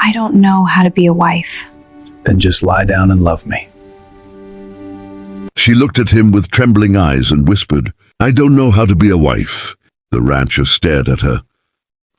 I don't know how to be a wife. Then just lie down and love me. She looked at him with trembling eyes and whispered, "I don't know how to be a wife." The rancher stared at her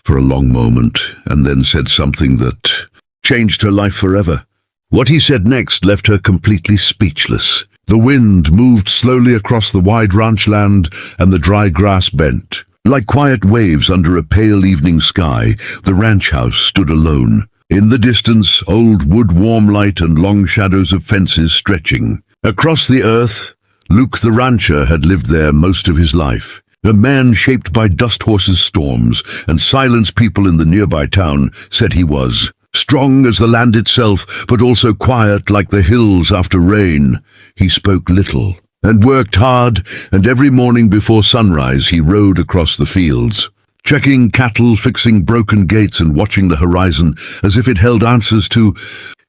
for a long moment and then said something that changed her life forever. What he said next left her completely speechless. The wind moved slowly across the wide ranch land and the dry grass bent. Like quiet waves under a pale evening sky, the ranch house stood alone. In the distance, old wood warm light and long shadows of fences stretching. Across the earth, Luke the rancher had lived there most of his life. A man shaped by dust horses' storms and silence people in the nearby town said he was. Strong as the land itself, but also quiet like the hills after rain. He spoke little and worked hard, and every morning before sunrise he rode across the fields, checking cattle, fixing broken gates, and watching the horizon as if it held answers to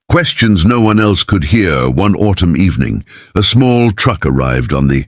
questions no one else could hear. One autumn evening, a small truck arrived on the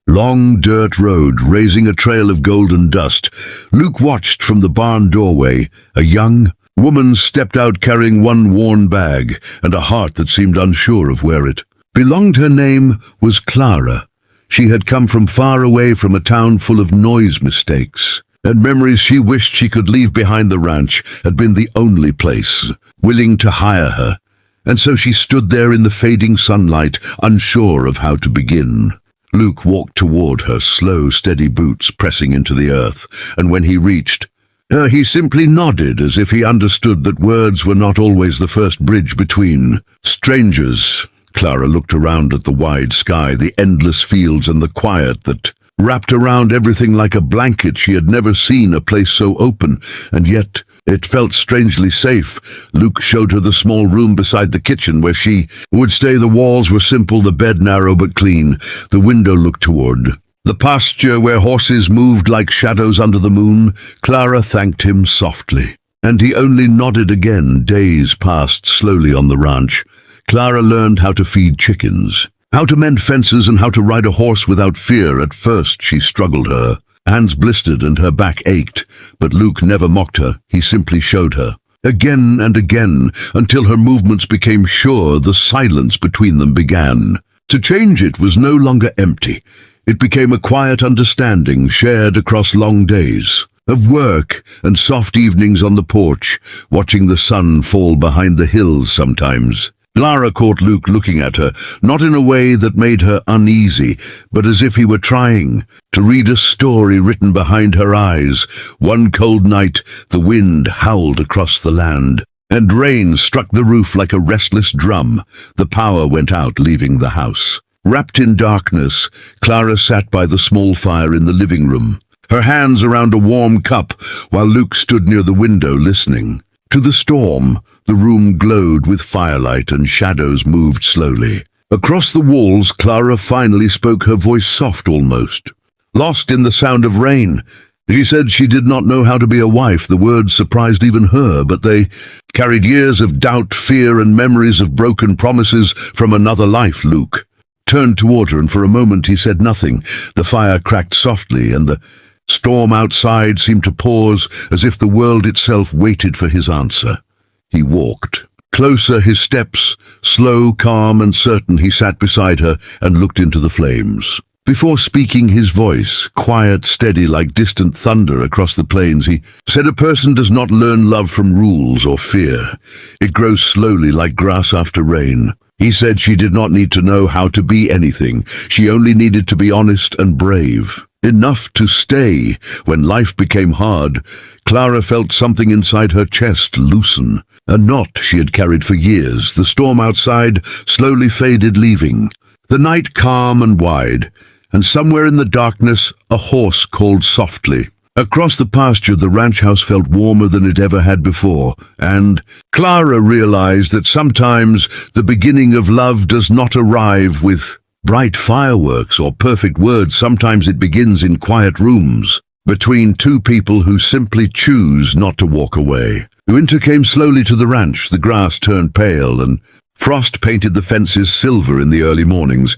long dirt road, raising a trail of golden dust. Luke watched from the barn doorway. A young woman stepped out carrying one worn bag and a heart that seemed unsure of where it belonged. Her name was Clara. She had come from far away, from a town full of noise, mistakes, and memories she wished she could leave behind. The ranch had been the only place willing to hire her, and so she stood there in the fading sunlight, unsure of how to begin. Luke walked toward her, slow, steady boots pressing into the earth, and when he reached her, he simply nodded, as if he understood that words were not always the first bridge between strangers. Clara looked around at the wide sky, the endless fields, and the quiet that wrapped around everything like a blanket. She had never seen a place so open, and yet it felt strangely safe. Luke showed her the small room beside the kitchen where she would stay. The walls were simple, the bed narrow but clean. The window looked toward the pasture where horses moved like shadows under the moon. Clara thanked him softly, and he only nodded again. Days passed slowly on the ranch. Clara learned how to feed chickens, how to mend fences, and how to ride a horse without fear. At first she struggled. Her hands blistered and her back ached, but Luke never mocked her. He simply showed her, again and again, until her movements became sure. The silence between them began to change. It was no longer empty. It became a quiet understanding shared across long days of work and soft evenings on the porch, watching the sun fall behind the hills. Sometimes Clara caught Luke looking at her, not in a way that made her uneasy, but as if he were trying to read a story written behind her eyes. One cold night, the wind howled across the land, and rain struck the roof like a restless drum. The power went out, leaving the house wrapped in darkness. Clara sat by the small fire in the living room, her hands around a warm cup, while Luke stood near the window listening to the storm. The room glowed with firelight and shadows moved slowly across the walls. Clara finally spoke, her voice soft, almost lost in the sound of rain. She said she did not know how to be a wife. The words surprised even her, but they carried years of doubt, fear, and memories of broken promises from another life. Luke turned toward her, and for a moment he said nothing. The fire cracked softly, and the storm outside seemed to pause, as if the world itself waited for his answer. He walked closer, his steps slow, calm, and certain. He sat beside her and looked into the flames. Before speaking, his voice, quiet, steady, like distant thunder across the plains, he said, "A person does not learn love from rules or fear. It grows slowly like grass after rain." He said she did not need to know how to be anything. She only needed to be honest and brave, enough to stay when life became hard. Clara felt something inside her chest loosen, a knot she had carried for years. The storm outside slowly faded, leaving the night calm and wide, and somewhere in the darkness a horse called softly. Across the pasture, the ranch house felt warmer than it ever had before, and Clara realized that sometimes the beginning of love does not arrive with bright fireworks or perfect words. Sometimes it begins in quiet rooms, between two people who simply choose not to walk away. Winter came slowly to the ranch. The grass turned pale, and frost painted the fences silver in the early mornings.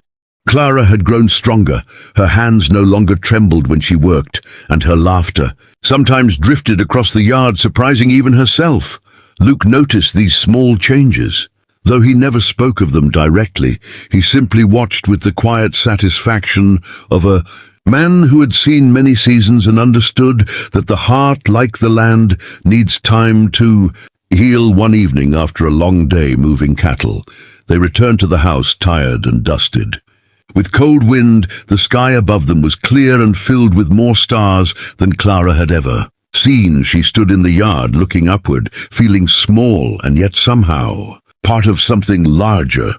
Clara had grown stronger. Her hands no longer trembled when she worked, and her laughter sometimes drifted across the yard, surprising even herself. Luke noticed these small changes. Though he never spoke of them directly, he simply watched with the quiet satisfaction of a man who had seen many seasons and understood that the heart, like the land, needs time to heal. One evening, after a long day moving cattle, they returned to the house tired and dusted. With cold wind, the sky above them was clear and filled with more stars than Clara had ever seen. She stood in the yard looking upward, feeling small and yet somehow part of something larger.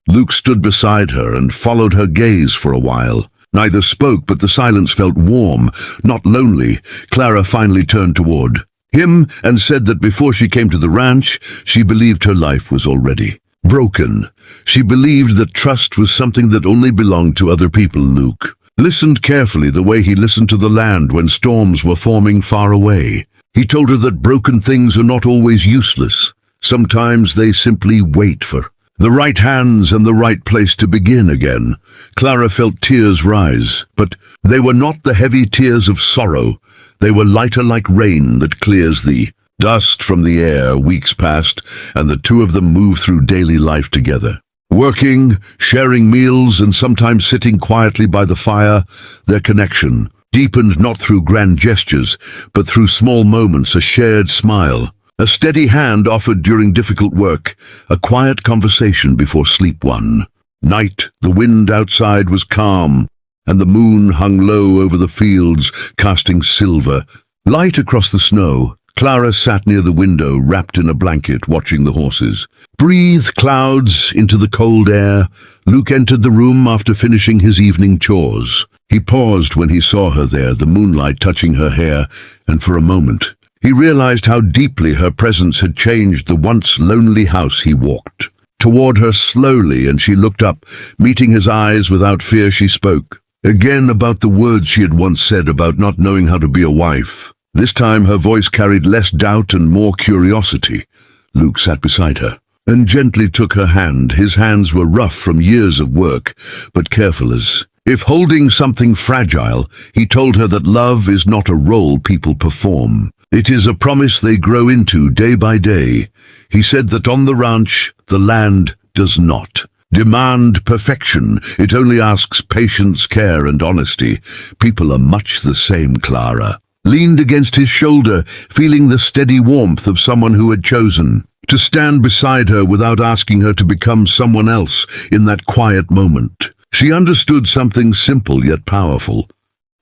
Luke stood beside her and followed her gaze for a while. Neither spoke, but the silence felt warm, not lonely. Clara finally turned toward him and said that before she came to the ranch, she believed her life was already broken. She believed that trust was something that only belonged to other people. Luke listened carefully, the way he listened to the land when storms were forming far away. He told her that broken things are not always useless. Sometimes they simply wait for the right hands and the right place to begin again. Clara felt tears rise, but they were not the heavy tears of sorrow. They were lighter, like rain that clears the dust from the air. Weeks passed, and the two of them moved through daily life together. Working, sharing meals, and sometimes sitting quietly by the fire. Their connection deepened not through grand gestures, but through small moments, a shared smile, a steady hand offered during difficult work, a quiet conversation before sleep. One night, the wind outside was calm, and the moon hung low over the fields, casting silver light across the snow. Clara sat near the window, wrapped in a blanket, watching the horses breathe clouds into the cold air. Luke entered the room after finishing his evening chores. He paused when he saw her there, the moonlight touching her hair, and for a moment he realized how deeply her presence had changed the once lonely house. He walked toward her slowly, and she looked up, meeting his eyes without fear. She spoke again about the words she had once said about not knowing how to be a wife. This time her voice carried less doubt and more curiosity. Luke sat beside her and gently took her hand. His hands were rough from years of work, but careful as if holding something fragile. He told her that love is not a role people perform. It is a promise they grow into day by day. He said that on the ranch, the land does not demand perfection. It only asks patience, care, and honesty. People are much the same. Clara leaned against his shoulder, feeling the steady warmth of someone who had chosen to stand beside her without asking her to become someone else. In that quiet moment, she understood something simple yet powerful.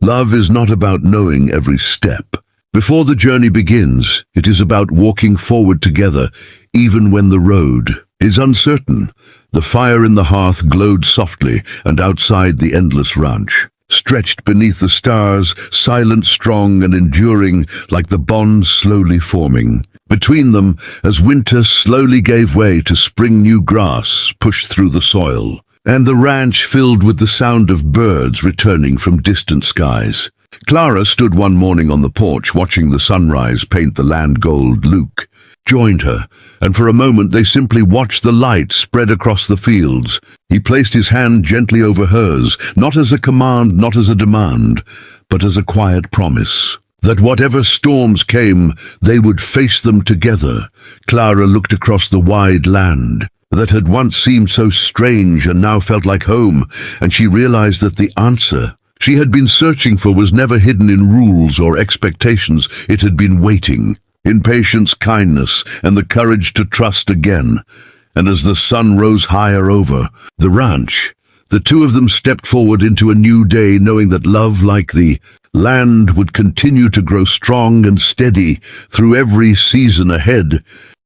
Love is not about knowing every step before the journey begins. It is about walking forward together, even when the road is uncertain. The fire in the hearth glowed softly, and outside the endless ranch stretched beneath the stars, silent, strong, and enduring, like the bond slowly forming between them as winter slowly gave way to spring. New grass pushed through the soil, and the ranch filled with the sound of birds returning from distant skies. Clara stood one morning on the porch, watching the sunrise paint the land gold. Luke joined her, and for a moment they simply watched the light spread across the fields. He placed his hand gently over hers, not as a command, not as a demand, but as a quiet promise that whatever storms came, they would face them together. Clara looked across the wide land that had once seemed so strange and now felt like home, and she realized that the answer she had been searching for was never hidden in rules or expectations. It had been waiting in patience, kindness, and the courage to trust again. And as the sun rose higher over the ranch, the two of them stepped forward into a new day, knowing that love, like the land, would continue to grow strong and steady through every season ahead.